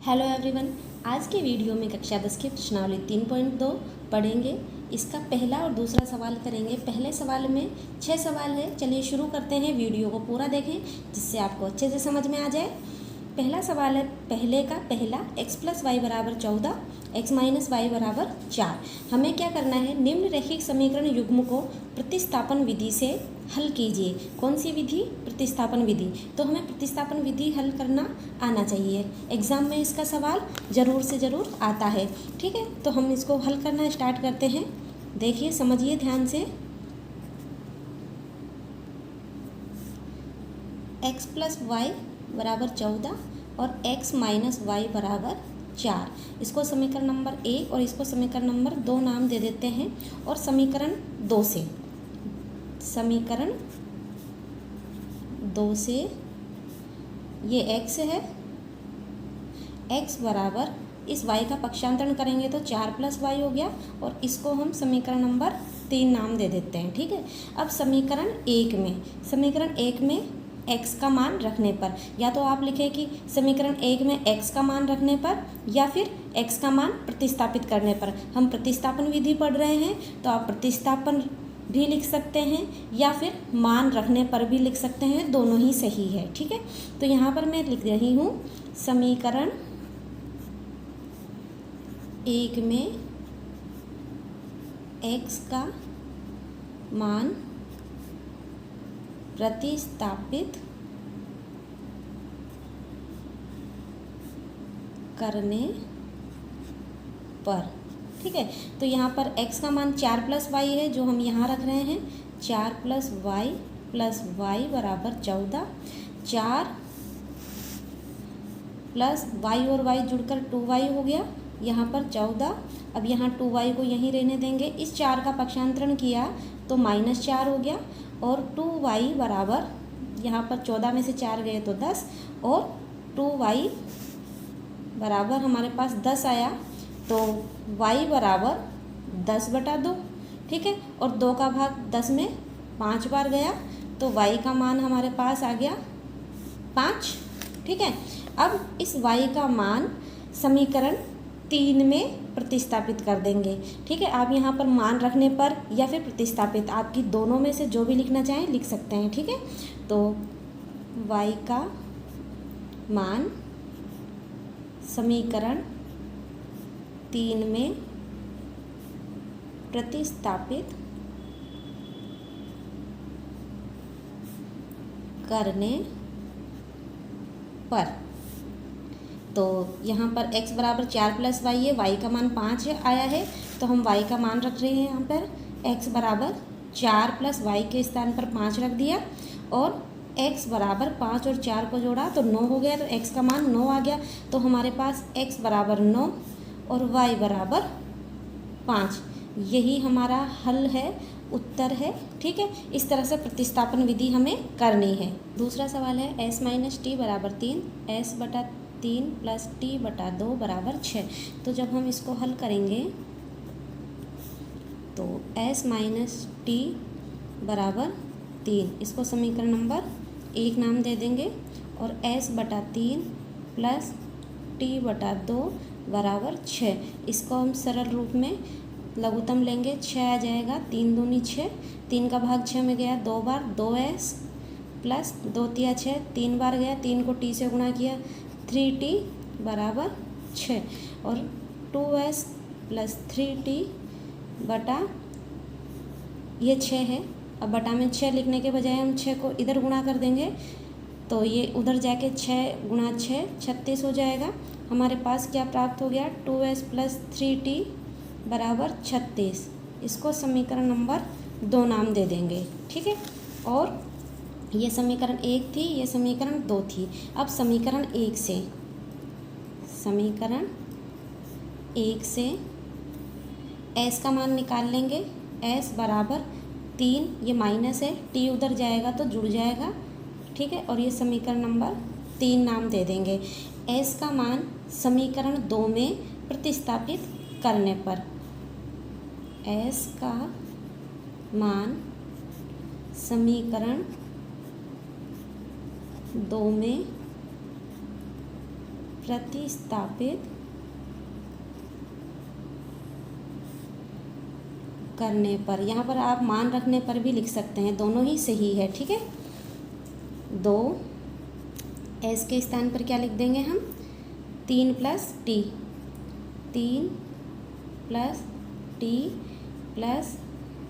Hello everyone. आज के video में कक्षा 10 की प्रश्नावली 3.2 पढ़ेंगे। इसका पहला और दूसरा सवाल करेंगे। पहले सवाल में 6 सवाल है। चलिए शुरू करते हैं। वीडियो को पूरा देखें जिससे आपको अच्छे से समझ में आ जाए। पहला सवाल है पहले का पहला x + y = 14, x - y = 4। हमें क्या करना है? निम्न रैखिक समीकरण युग्म को प्रतिस्थापन विधि से हल कीजिए। कौन सी विधि? प्रतिस्थापन विधि। तो हमें प्रतिस्थापन विधि हल करना आना चाहिए। एग्जाम में इसका सवाल ज़रूर से ज़रूर आता है। ठीक है, तो हम इसको हल करना स्टार्ट करते हैं। देखिए, समझिए ध्यान से। x + y = 14 और x - y = 4। इसको समीकरण नंबर 1 और इसको समीकरण नंबर 2 नाम दे देते हैं। और समीकरण 2 से ये x है, x बराबर इस y का पक्षांतरण करेंगे तो 4 + y हो गया। और इसको हम समीकरण नंबर 3 नाम दे देते हैं। ठीक है, अब समीकरण 1 में x का मान रखने पर, या तो आप लिखें कि समीकरण 1 में x का मान रखने पर या फिर x का मान प्रतिस्थापित करने पर। हम प्रतिस्थापन विधि पढ़ रहे हैं तो आप प्रतिस्थापन भी लिख सकते हैं या फिर मान रखने पर भी लिख सकते हैं, दोनों ही सही है। ठीक है, तो यहाँ पर मैं लिख रही हूँ समीकरण 1 में x का मान प्रतिस्थापित करने पर। ठीक है, तो यहाँ पर x का मान 4 + y है जो हम यहाँ रख रहे हैं। 4 + y = 14। 4 प्लस y और y जुड़कर 2y हो गया। यहाँ पर 14। अब यहाँ 2y को यहीं रहने देंगे। इस 4 का पक्षांतरण किया तो -4 हो गया। और 2y बराबर, यहाँ पर 14 में से 4 गए तो 10, और 2y बराबर हमारे पास 10 आया तो y बराबर 10/2। ठीक है, और 2 का भाग 10 में 5 बार गया तो y का मान हमारे पास आ गया 5। ठीक है, अब इस y का मान समीकरण 3 में प्रतिस्थापित कर देंगे। ठीक है, आप यहाँ पर मान रखने पर या फिर प्रतिस्थापित, आपकी दोनों में से जो भी लिखना चाहें लिख सकते हैं। ठीक है, तो y का मान समीकरण 3 में प्रतिस्थापित करने पर, तो यहाँ पर x बराबर 4 + y है, y का मान 5 आया है तो हम y का मान रख रहे हैं। यहाँ पर x बराबर 4 + y के स्थान पर 5 रख दिया, और x बराबर 5 और 4 को जोड़ा तो 9 हो गया, तो x का मान 9 आ गया। तो हमारे पास x बराबर 9 और y बराबर 5। यही हमारा हल है, उत्तर है। ठीक है, इस तरह से प्रतिस्थापन विधि हमें करनी है। दूसरा सवाल है s - t = 3, s/3 + t/2 = 6। तो जब हम इसको हल करेंगे तो s - t = 3, इसको समीकरण नंबर 1 नाम दे देंगे। और s/3 + t/2 = 6। इसको हम सरल रूप में लघुत्तम लेंगे, 6 आ जाएगा। 3 दूनी 6, 3 का भाग 6 में गया 2 बार, 2s + 2 × 6, 3 बार गया, 3 को t से गुणा किया, 3t = 6। और 2s + 3t बटा ये 6 है। अब बटा में 6 लिखने के बजाय हम 6 को इधर गुणा कर देंगे तो ये उधर जाके 6 × 6 36 हो जाएगा। हमारे पास क्या प्राप्त हो गया? 2s + 3t = 36। इसको समीकरण नंबर 2 नाम दे देंगे। ठीक है, और ये समीकरण 1 थी, ये समीकरण 2 थी। अब समीकरण 1 से s का मान निकाल लेंगे। s बराबर 3, ये माइनस है, t उधर जाएगा तो जुड़ जाएगा। ठीक है, और ये समीकरण नंबर 3 नाम दे देंगे। s का मान समीकरण 2 में प्रतिस्थापित करने पर, s का मान समीकरण 2 में प्रतिस्थापित करने पर, यहाँ पर आप मान रखने पर भी लिख सकते हैं, दोनों ही सही है। ठीक है, 2s के स्थान पर क्या लिख देंगे हम, 3 + t, 3 + t +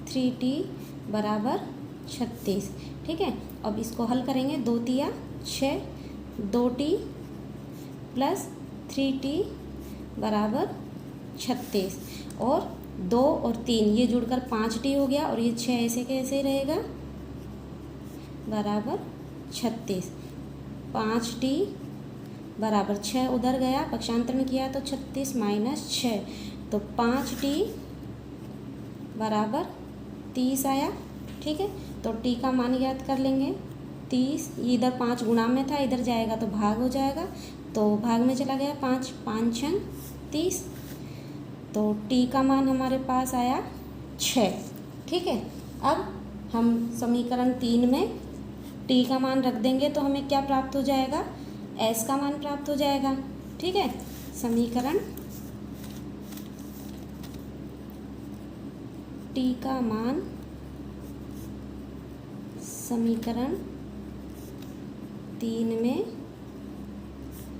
3t बराबर 36। ठीक है, अब इसको हल करेंगे, 2 तिया 6, 2t + 3t बराबर 36, और 2 और 3 ये जुड़कर 5t हो गया, और ये 6 ऐसे कैसे रहेगा, बराबर 36। 5t बराबर 6 उधर गया, पक्षांतरण किया तो 36 - 6, तो 5t बराबर 30 आया। ठीक है, तो t का मान ज्ञात कर लेंगे, 30, इधर 5 गुणा में था, इधर जाएगा तो भाग हो जाएगा, तो भाग में चला गया 5, 5 × 30, तो t का मान हमारे पास आया 6। ठीक है, अब हम समीकरण 3 में t का मान रख देंगे तो हमें क्या प्राप्त हो जाएगा, s का मान प्राप्त हो जाएगा। ठीक है, समीकरण t का मान समीकरण 3 में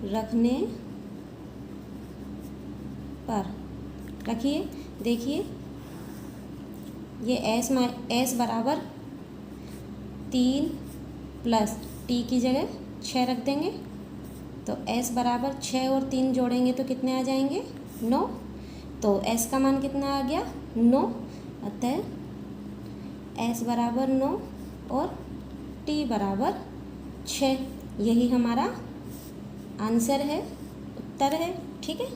रखने पर, रखिए, देखिए, ये s बराबर 3 + t की जगह 6 रख देंगे, तो s बराबर 6 और 3 जोड़ेंगे तो कितने आ जाएंगे, 9, तो s का मान कितना आ गया, 9, अतः s बराबर 9 और t बराबर 6, यही हमारा आंसर है, उत्तर है। ठीक है,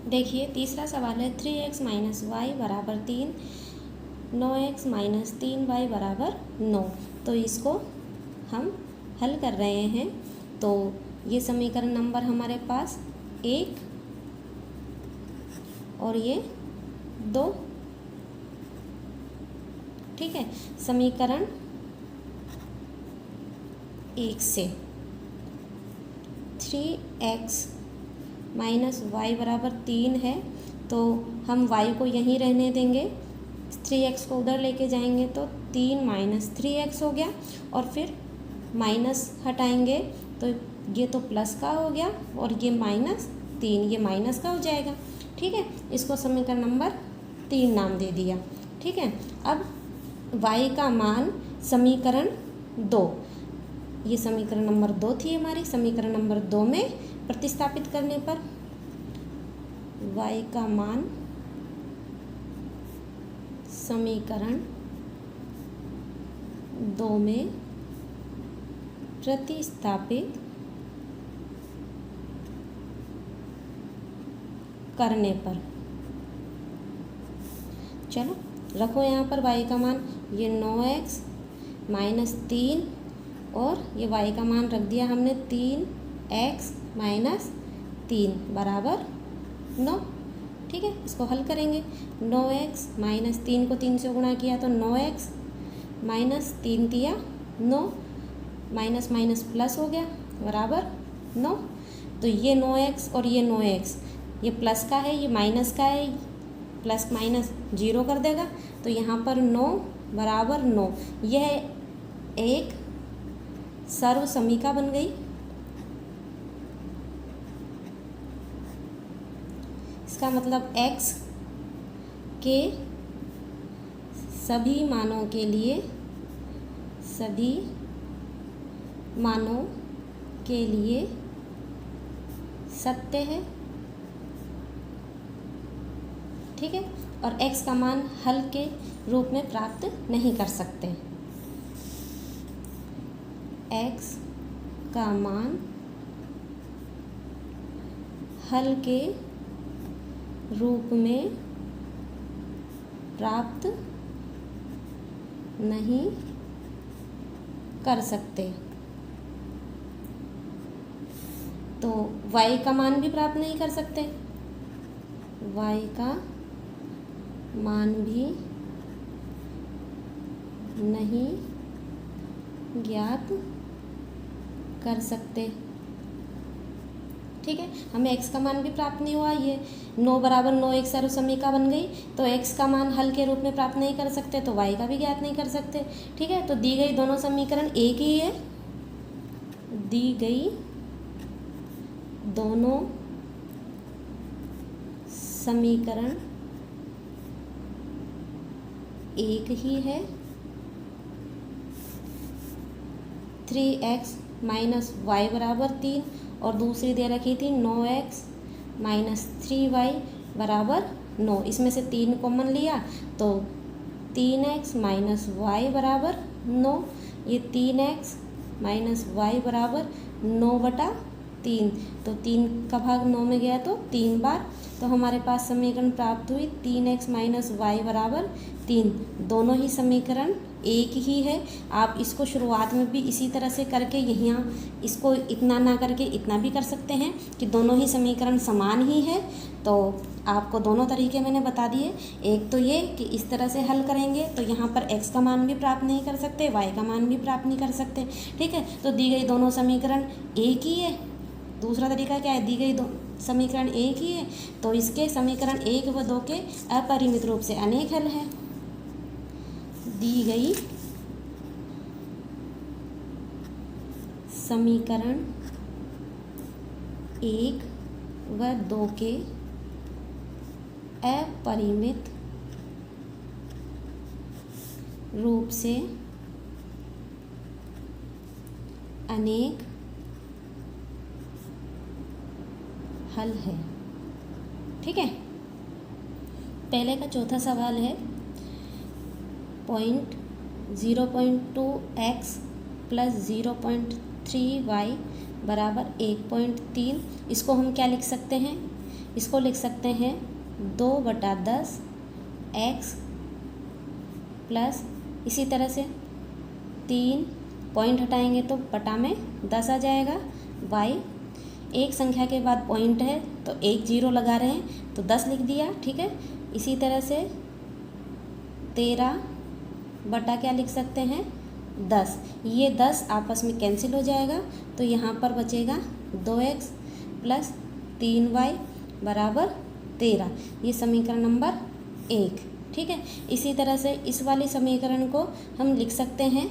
देखिए तीसरा सवाल है, 3x - y बराबर 3, 9x - 3y बराबर 9, तो इसको हम हल कर रहे हैं। तो ये समीकरण नंबर हमारे पास 1 और ये 2। ठीक है, समीकरण 1 से 3x - y बराबर 3 है, तो हम y को यहीं रहने देंगे, 3x को उधर लेके जाएंगे तो 3 - 3x हो गया, और फिर माइनस हटाएंगे तो ये तो प्लस का हो गया, और ये -3, ये माइनस का हो जाएगा। ठीक है, इसको समीकरण नंबर 3 नाम दे दिया। ठीक है, अब y का मान समीकरण 2, ये समीकरण नंबर 2 थी हमारी, समीकरण नंबर 2 में प्रतिस्थापित करने पर y का मान समीकरण 2 में प्रतिस्थापित करने पर, चलो रखो यहाँ पर y का मान, ये 9x - 3, और ये y का मान रख दिया हमने 3x - 3 बराबर 9। ठीक है, इसको हल करेंगे, 9x - 3 को 3 से गुणा किया तो 9x - 3 तिया 9, माइनस माइनस प्लस हो गया बराबर 9, तो ये 9x और ये 9x, ये प्लस का है, ये माइनस का है, प्लस माइनस 0 कर देगा, तो यहाँ पर 9 बराबर 9, यह एक सर्व समीका बन गई। इसका मतलब x के सभी मानों के लिए, सभी मानों के लिए सत्य है। ठीक है, और x का मान हल के रूप में प्राप्त नहीं कर सकते। x का मान हल के रूप में प्राप्त नहीं कर सकते, तो y का मान भी प्राप्त नहीं कर सकते, y का मान भी नहीं ज्ञात कर सकते। ठीक है, हमें x का मान भी प्राप्त नहीं हुआ। ये 9 बराबर 9 एक सर्व समीका बन गई, तो x का मान हल के रूप में प्राप्त नहीं कर सकते, तो y का भी ज्ञात नहीं कर सकते। ठीक है, तो दी गई दोनों समीकरण एक ही है, दी गई दोनों समीकरण एक ही है। 3x माइनस वाई बराबर 3 और दूसरी दे रखी थी 9x माइनस 3y बराबर 9। इसमें से 3 कॉमन लिया तो 3x माइनस वाई बराबर 9। ये 3x माइनस वाई बराबर 9/3, तो 3 का भाग 9 में गया तो 3 बार, तो हमारे पास समीकरण प्राप्त हुई 3x माइनस वाई बराबर 3। दोनों ही समीकरण एक ही है। आप इसको शुरुआत में भी इसी तरह से करके यहाँ इसको इतना ना करके इतना भी कर सकते हैं कि दोनों ही समीकरण समान ही है। तो आपको दोनों तरीके मैंने बता दिए। एक तो ये कि इस तरह से हल करेंगे तो यहाँ पर x का मान भी प्राप्त नहीं कर सकते, y का मान भी प्राप्त नहीं कर सकते। ठीक है, तो दी गई दोनों समीकरण एक ही है। दूसरा तरीका क्या है, दी गई दो समीकरण एक ही है तो इसके समीकरण 1 व 2 के अपरिमित रूप से अनेक हल है। दी गई समीकरण 1 व 2 के अपरिमित रूप से अनेक हल है। ठीक है, पहले का चौथा सवाल है 0.2x प्लस 0.3y बराबर 1.3। इसको हम क्या लिख सकते हैं, इसको लिख सकते हैं 2/10 x प्लस इसी तरह से 3 पॉइंट हटाएंगे तो बटा में 10 आ जाएगा y। एक संख्या के बाद पॉइंट है तो एक 0 लगा रहे हैं तो 10 लिख दिया। ठीक है, इसी तरह से 13 बटा क्या लिख सकते हैं 10। ये 10 आपस में कैंसिल हो जाएगा तो यहाँ पर बचेगा 2x प्लस 3y बराबर 13। ये समीकरण नंबर 1। ठीक है, इसी तरह से इस वाले समीकरण को हम लिख सकते हैं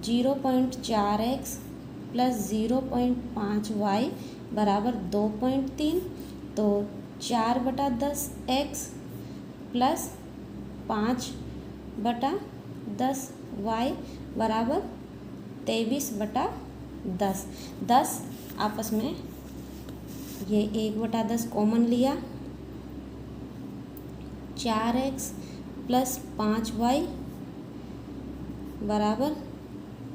0.4x प्लस 0.5y बराबर 2.3। तो 4/10x प्लस 5/10y बराबर 23/10। 10 आपस में ये 1/10 कॉमन लिया, 4x प्लस 5y बराबर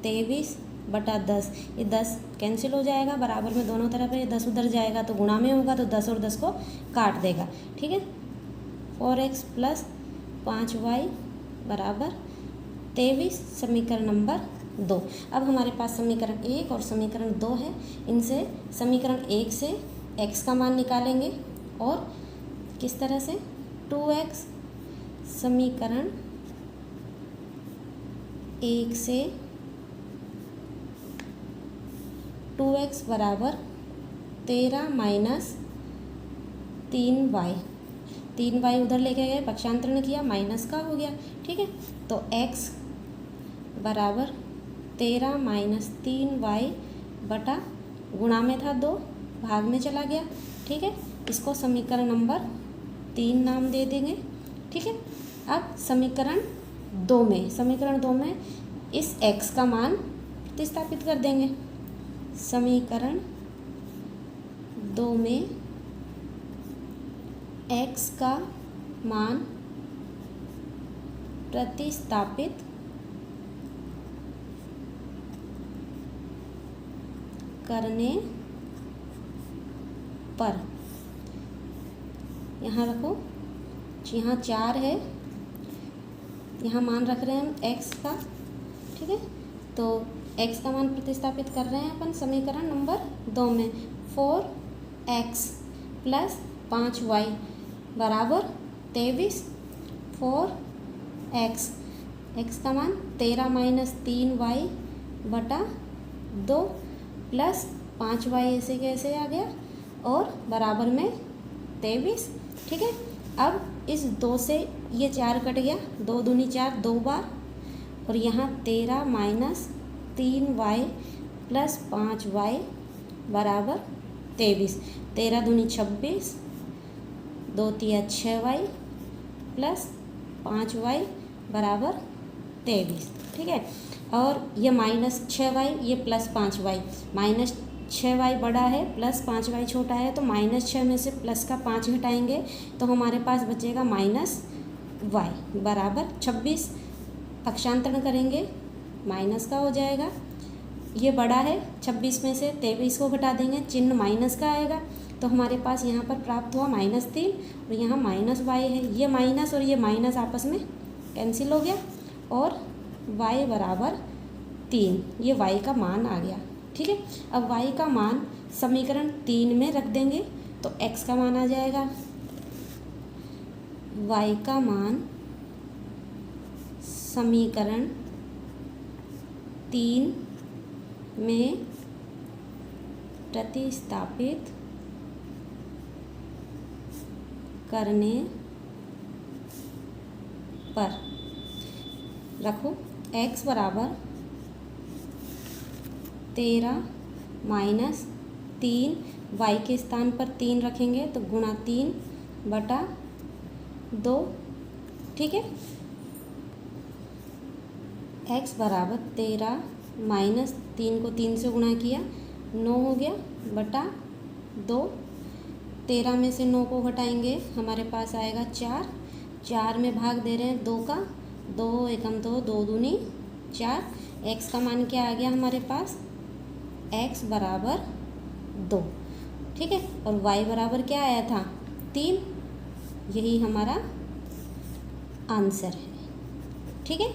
23/10। ये 10 कैंसिल हो जाएगा, बराबर में दोनों तरफ है, 10 उधर जाएगा तो गुणा में होगा तो 10 और 10 को काट देगा। ठीक है, 4x प्लस 5y बराबर 23, समीकरण नंबर 2। अब हमारे पास समीकरण 1 और समीकरण 2 है। इनसे समीकरण 1 से x का मान निकालेंगे और किस तरह से 2x, समीकरण 1 से 2x बराबर 13 माइनस 3y, 3y उधर लेके गए, पक्षांतरण किया, माइनस का हो गया। ठीक है, तो x बराबर 13 माइनस 3y बटा गुणा में था 2, भाग में चला गया। ठीक है, इसको समीकरण नंबर 3 नाम दे देंगे। ठीक है, अब समीकरण 2 में इस x का मान प्रतिस्थापित कर देंगे। समीकरण 2 में x का मान प्रतिस्थापित करने पर, यहाँ रखो, यहाँ 4 है, यहाँ मान रख रहे हैं हम x का। ठीक है, तो x का मान प्रतिस्थापित कर रहे हैं अपन समीकरण नंबर 2 में। 4x प्लस 5y बराबर 23। 4x, x का मान 13 माइनस 3y बटा 2 प्लस 5y ऐसे कैसे आ गया और बराबर में 23। ठीक है, अब इस 2 से ये 4 कट गया, 2 दूनी 4 2 बार, और यहाँ 13 माइनस 3y प्लस 5y बराबर 23। 13 दूनी 26, 2 तिया 6y प्लस 5y बराबर 23। ठीक है, और ये माइनस 6y ये प्लस 5y, माइनस 6y बड़ा है प्लस 5y छोटा है, तो -6 में से प्लस का 5 घटाएंगे तो हमारे पास बचेगा -y बराबर 26। पक्षांतरण करेंगे माइनस का हो जाएगा, ये बड़ा है 26 में से 23 को घटा देंगे, चिन्ह माइनस का आएगा, तो हमारे पास यहाँ पर प्राप्त हुआ -3 और यहाँ -y है। ये माइनस और ये माइनस आपस में कैंसिल हो गया और y बराबर 3, ये y का मान आ गया। ठीक है, अब y का मान समीकरण 3 में रख देंगे तो x का मान आ जाएगा, y का मान समीकरण 3 में प्रतिस्थापित करने पर रखो x बराबर 13 माइनस 3, y के स्थान पर 3 रखेंगे तो गुणा 3 बटा 2। ठीक है, x बराबर 13 माइनस 3 को 3 से गुणा किया 9 हो गया बटा 2। 13 में से 9 को घटाएंगे हमारे पास आएगा 4, 4 में भाग दे रहे हैं 2 का, 2 एकम 2, 2 दूनी 4। x का मान क्या आ गया हमारे पास, x बराबर 2। ठीक है, और y बराबर क्या आया था 3, यही हमारा आंसर है। ठीक है,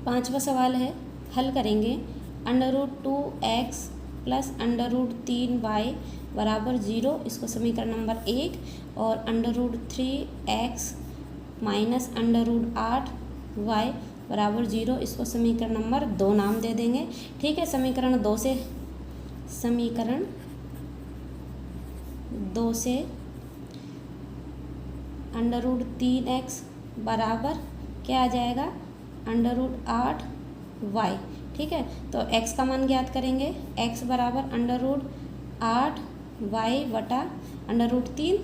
5वां सवाल है, हल करेंगे। √2x प्लस √3y बराबर 0, इसको समीकरण नंबर 1, और √3x माइनस √8y बराबर 0, इसको समीकरण नंबर 2 नाम दे देंगे। ठीक है, समीकरण 2 से √3x बराबर क्या आ जाएगा, √8y। ठीक है, तो x का मान ज्ञात करेंगे, x बराबर √8y बटा √3,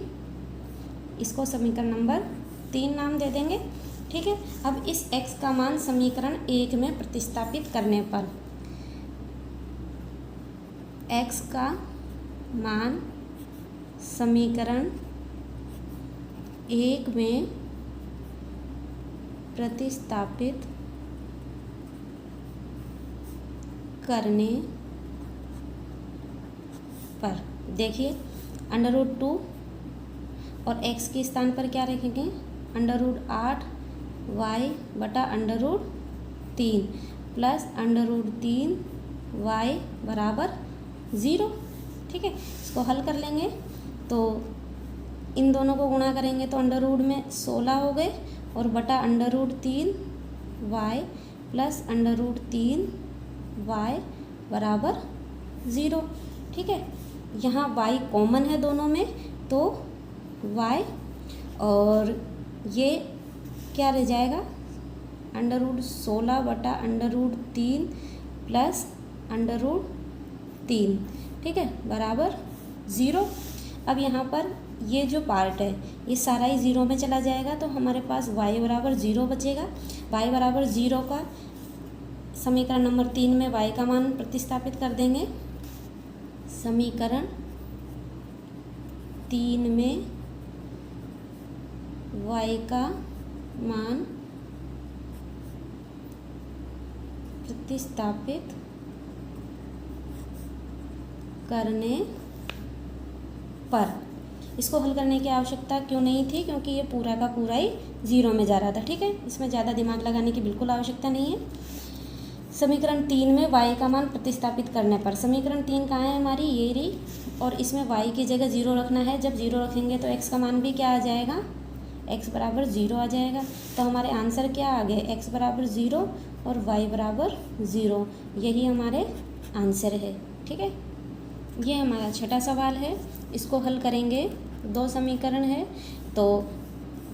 इसको समीकरण नंबर 3 नाम दे देंगे। ठीक है, अब इस x का मान समीकरण 1 में प्रतिस्थापित करने पर x का मान समीकरण 1 में प्रतिस्थापित करने पर देखिए √2 और x के स्थान पर क्या रखेंगे, √8y बटा √3 प्लस √3y बराबर 0। ठीक है, इसको हल कर लेंगे तो इन दोनों को गुणा करेंगे तो अंडर में 16 हो गए और बटा √3y प्लस √3y बराबर 0। ठीक है, यहाँ y कॉमन है दोनों में तो y, और ये क्या रह जाएगा, √16 बटा √3 प्लस √3। ठीक है, बराबर 0। अब यहाँ पर ये जो पार्ट है ये सारा ही 0 में चला जाएगा तो हमारे पास y बराबर 0 बचेगा। y बराबर 0 का समीकरण नंबर 3 में y का मान प्रतिस्थापित कर देंगे। समीकरण 3 में y का मान प्रतिस्थापित करने पर, इसको हल करने की आवश्यकता क्यों नहीं थी, क्योंकि ये पूरा का पूरा ही 0 में जा रहा था। ठीक है, इसमें ज़्यादा दिमाग लगाने की बिल्कुल आवश्यकता नहीं है। समीकरण 3 में y का मान प्रतिस्थापित करने पर, समीकरण 3 कहाँ है हमारी, ये रही, और इसमें y की जगह 0 रखना है। जब 0 रखेंगे तो x का मान भी क्या आ जाएगा, x बराबर 0 आ जाएगा। तो हमारे आंसर क्या आ गए, x बराबर 0 और y बराबर 0, यही हमारे आंसर है। ठीक है, ये हमारा छठा सवाल है। इसको हल करेंगे, 2 समीकरण है तो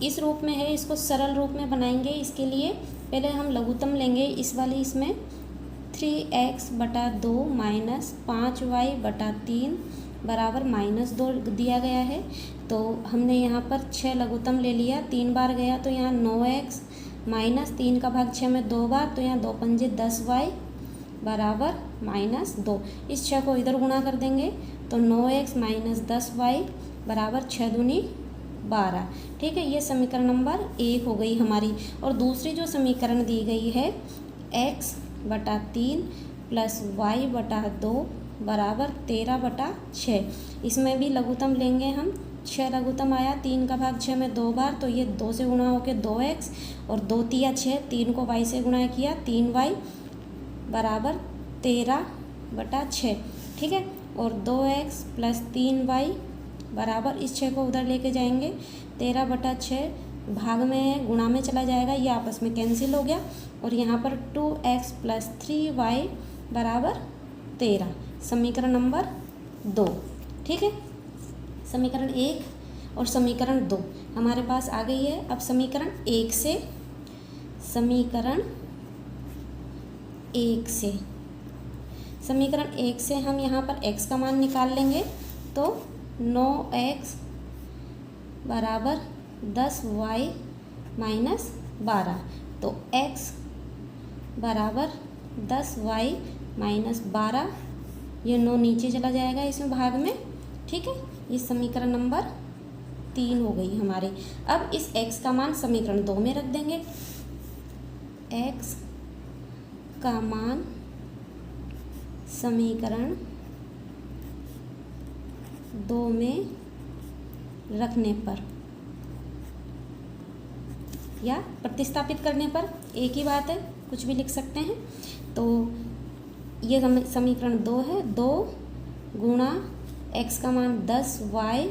इस रूप में है, इसको सरल रूप में बनाएंगे। इसके लिए पहले हम लघुत्तम लेंगे इस वाली, इसमें 3x/2 माइनस 5y/3 बराबर -2 दिया गया है। तो हमने यहाँ पर 6 लघुत्तम ले लिया, 3 बार गया तो यहाँ 9x माइनस 3 का भाग 6 में 2 बार, तो यहाँ 2 पंजे 10y बराबर -2। इस 6 को इधर गुणा कर देंगे तो 9x माइनस 10y बराबर 6 दूनी 12। ठीक है, ये समीकरण नंबर 1 हो गई हमारी। और दूसरी जो समीकरण दी गई है x/3 प्लस y/2 बराबर 13/6, इसमें भी लघुत्तम लेंगे हम। 6 लघुत्तम आया, 3 का भाग 6 में 2 बार, तो ये 2 से गुणा होके 2x और 2 तिया 6, 3 को y से गुणा किया, 3y बराबर 13/6। ठीक है, और 2x प्लस 3y बराबर, इस 6 को उधर लेके जाएंगे, 13/6 भाग में है, गुणा में चला जाएगा, ये आपस में कैंसिल हो गया। और यहाँ पर 2x प्लस 3y बराबर 13, समीकरण नंबर 2। ठीक है, समीकरण 1 और समीकरण 2 हमारे पास आ गई है। अब समीकरण 1 से हम यहाँ पर x का मान निकाल लेंगे, तो 9x बराबर 10y माइनस 12, तो x बराबर 10y माइनस 12, ये 9 नीचे चला जाएगा इसमें भाग में। ठीक है, ये समीकरण नंबर 3 हो गई हमारी। अब इस x का मान समीकरण 2 में रख देंगे, x का मान समीकरण 2 में रखने पर या प्रतिस्थापित करने पर एक ही बात है, कुछ भी लिख सकते हैं। तो ये समीकरण 2 है, 2 गुणा x का मान 10y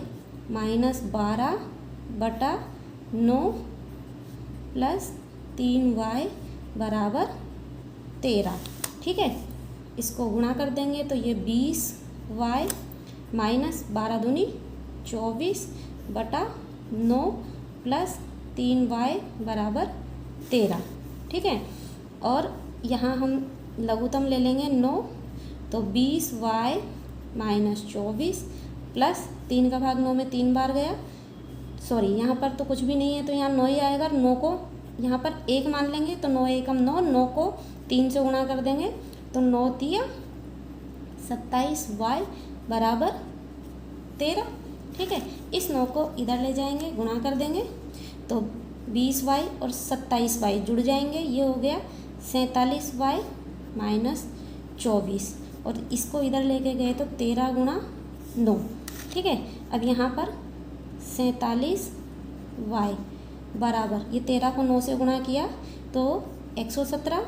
माइनस 12/9 प्लस 3y बराबर 13। ठीक है, इसको गुणा कर देंगे तो ये 20y माइनस 12 दूनी 24/9 प्लस 3y बराबर 13। ठीक है, और यहाँ हम लघुत्तम ले लेंगे 9, तो 20y माइनस 24 प्लस 3 का भाग 9 में 3 बार गया, सॉरी यहाँ पर तो कुछ भी नहीं है तो यहाँ 9 ही आएगा। 9 को यहाँ पर 1 मान लेंगे तो 9 एकम 9, 9 को 3 से गुणा कर देंगे तो 9 तिया 27y बराबर 13। ठीक है, इस 9 को इधर ले जाएंगे, गुणा कर देंगे तो 20y और 27y जुड़ जाएंगे, ये हो गया 47y माइनस 24, और इसको इधर लेके गए तो 13 गुणा 9। ठीक है, अब यहाँ पर 47y बराबर, ये 13 को 9 से गुणा किया तो 117,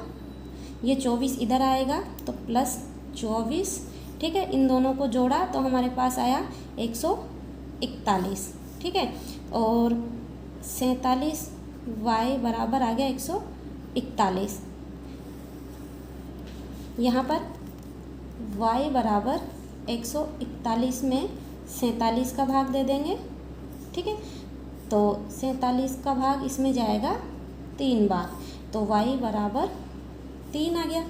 ये 24 इधर आएगा तो प्लस 24। ठीक है, इन दोनों को जोड़ा तो हमारे पास आया 141। ठीक है, और 47y बराबर आ गया 141। यहाँ पर y बराबर 141 में 47 का भाग दे देंगे। ठीक है, तो 47 का भाग इसमें जाएगा 3 बार, तो y बराबर 3 आ गया।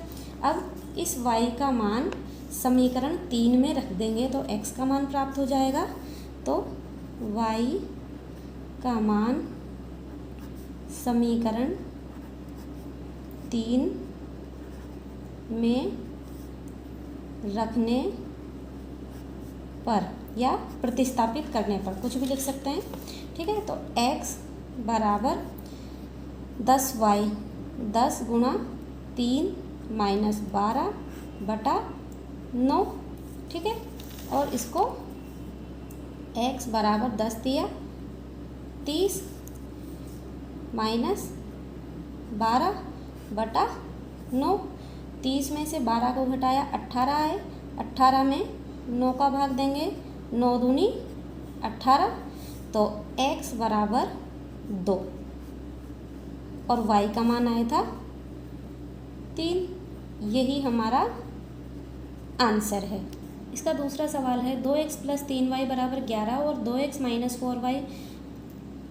अब इस y का मान समीकरण 3 में रख देंगे तो x का मान प्राप्त हो जाएगा, तो y का मान समीकरण 3 में रखने पर या प्रतिस्थापित करने पर, कुछ भी लिख सकते हैं। ठीक है, तो x बराबर 10y, 10 गुणा 3 माइनस 12/9। ठीक है, और इसको x बराबर 10 दिया 30 माइनस 12/9, 30 में से 12 को घटाया 18 है, 18 में 9 का भाग देंगे, 9 दूनी 18, तो x बराबर 2 और y का मान आया था 3। यही हमारा आंसर है। इसका दूसरा सवाल है 2x प्लस 3y बराबर 11 और 2x माइनस 4y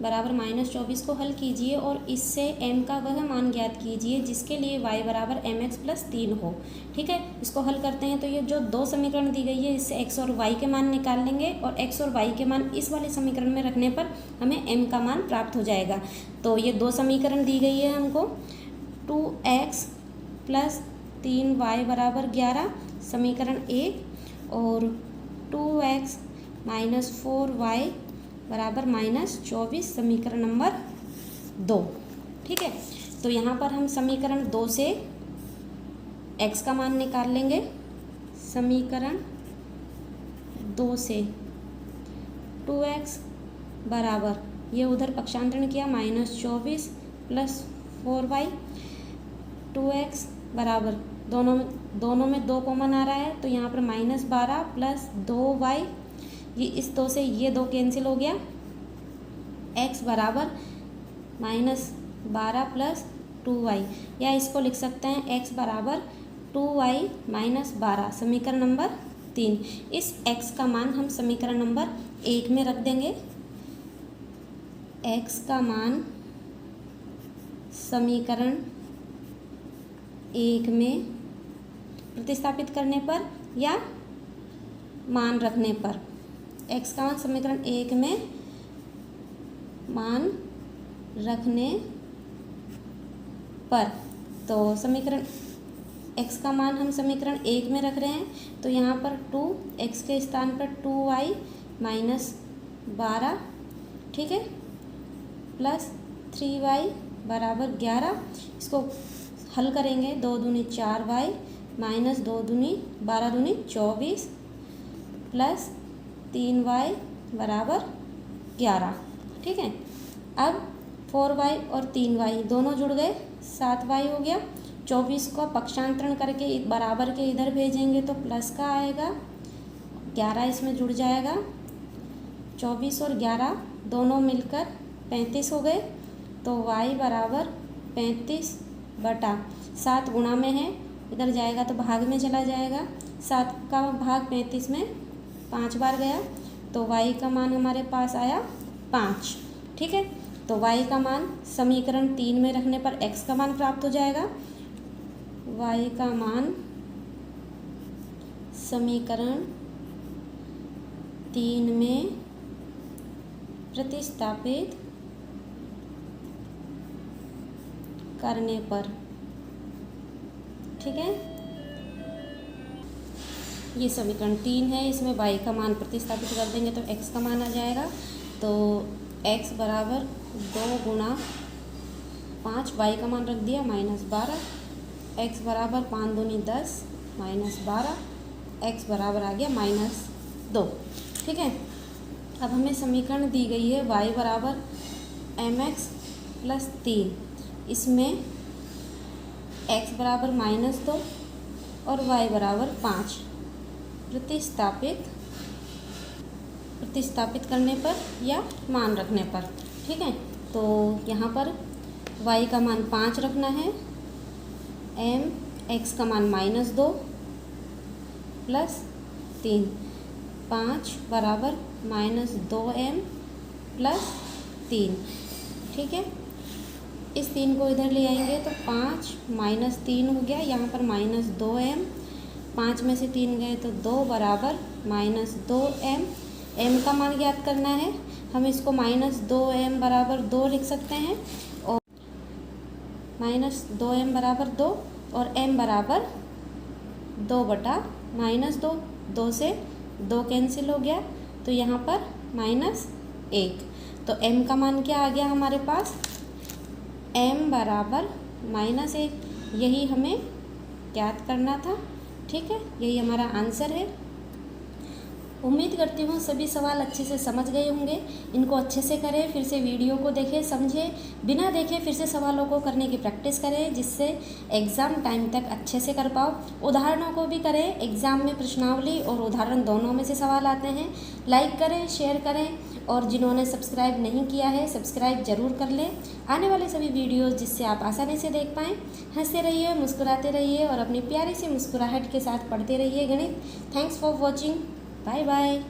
बराबर माइनस 24 को हल कीजिए और इससे m का वह मान ज्ञात कीजिए जिसके लिए y बराबर mx प्लस 3 हो। ठीक है, इसको हल करते हैं तो ये जो दो समीकरण दी गई है इससे x और y के मान निकाल लेंगे और x और y के मान इस वाले समीकरण में रखने पर हमें m का मान प्राप्त हो जाएगा। तो ये दो समीकरण दी गई है हमको 2x प्लस 3y बराबर 11 समीकरण 1 और 2x माइनस 4y बराबर माइनस 24 समीकरण नंबर 2। ठीक है, तो यहाँ पर हम समीकरण 2 से x का मान निकाल लेंगे। समीकरण 2 से 2x बराबर ये उधर पक्षांतरण किया माइनस 24 प्लस 4y 2x बराबर दोनों में 2 कॉमन आ रहा है तो यहाँ पर माइनस 12 प्लस 2y, ये इस 2 से ये 2 कैंसिल हो गया। x बराबर माइनस 12 प्लस 2y, या इसको लिख सकते हैं x बराबर 2y माइनस 12 समीकरण नंबर 3। इस x का मान हम समीकरण नंबर 1 में रख देंगे। x का मान समीकरण 1 में प्रतिस्थापित करने पर या मान रखने पर, x का मान समीकरण 1 में मान रखने पर, तो समीकरण x का मान हम समीकरण 1 में रख रहे हैं तो यहाँ पर 2x के स्थान पर 2y माइनस 12, ठीक है, प्लस 3y बराबर 11। इसको हल करेंगे 2 दूनी 4y माइनस 2 दूनी 12 दूनी 24 प्लस 3y बराबर 11। ठीक है, अब 4y और 3y दोनों जुड़ गए 7y हो गया। 24 को पक्षांतरण करके बराबर के इधर भेजेंगे तो प्लस का आएगा, 11 इसमें जुड़ जाएगा। 24 और 11 दोनों मिलकर 35 हो गए तो y बराबर 35 बटा 7 गुणा में है, इधर जाएगा तो भाग में चला जाएगा। 7 का भाग 35 में 5 बार गया तो y का मान हमारे पास आया 5। ठीक है, तो y का मान समीकरण 3 में रखने पर x का मान प्राप्त हो जाएगा। y का मान समीकरण 3 में प्रतिस्थापित करने पर, ठीक है, ये समीकरण 3 है, इसमें y का मान प्रतिस्थापित कर देंगे तो x का मान आ जाएगा। तो x बराबर 2 गुणा 5, y का मान रख दिया माइनस 12, x बराबर 5 दूनी 10 माइनस 12, x बराबर आ गया माइनस 2। ठीक है, अब हमें समीकरण दी गई है y बराबर mx प्लस 3, इसमें x बराबर माइनस 2 और y बराबर 5 प्रतिस्थापित करने पर या मान रखने पर। ठीक है, तो यहाँ पर y का मान 5 रखना है, x का मान माइनस 2 प्लस 3, 5 बराबर माइनस 2m प्लस 3। ठीक है, इस 3 को इधर ले आएंगे तो 5 माइनस 3 हो गया, यहाँ पर माइनस 2m, 5 में से 3 गए तो 2 बराबर माइनस 2m। m का मान ज्ञात करना है, हम इसको माइनस 2m बराबर 2 लिख सकते हैं और माइनस 2m बराबर 2 और m बराबर 2 बटा माइनस 2, 2 से 2 कैंसिल हो गया तो यहाँ पर माइनस 1। तो m का मान क्या आ गया हमारे पास, m बराबर माइनस 1, यही हमें ज्ञात करना था। ठीक है, यही हमारा आंसर है। उम्मीद करती हूँ सभी सवाल अच्छे से समझ गए होंगे। इनको अच्छे से करें, फिर से वीडियो को देखें, समझें, बिना देखे फिर से सवालों को करने की प्रैक्टिस करें, जिससे एग्ज़ाम टाइम तक अच्छे से कर पाओ। उदाहरणों को भी करें, एग्ज़ाम में प्रश्नावली और उदाहरण दोनों में से सवाल आते हैं। लाइक करें, शेयर करें, और जिन्होंने सब्सक्राइब नहीं किया है सब्सक्राइब ज़रूर कर लें आने वाले सभी वीडियोज़, जिससे आप आसानी से देख पाएँ। हंसते रहिए, मुस्कुराते रहिए और अपनी प्यारी सी मुस्कुराहट के साथ पढ़ते रहिए गणित। Thanks for watching. Bye bye.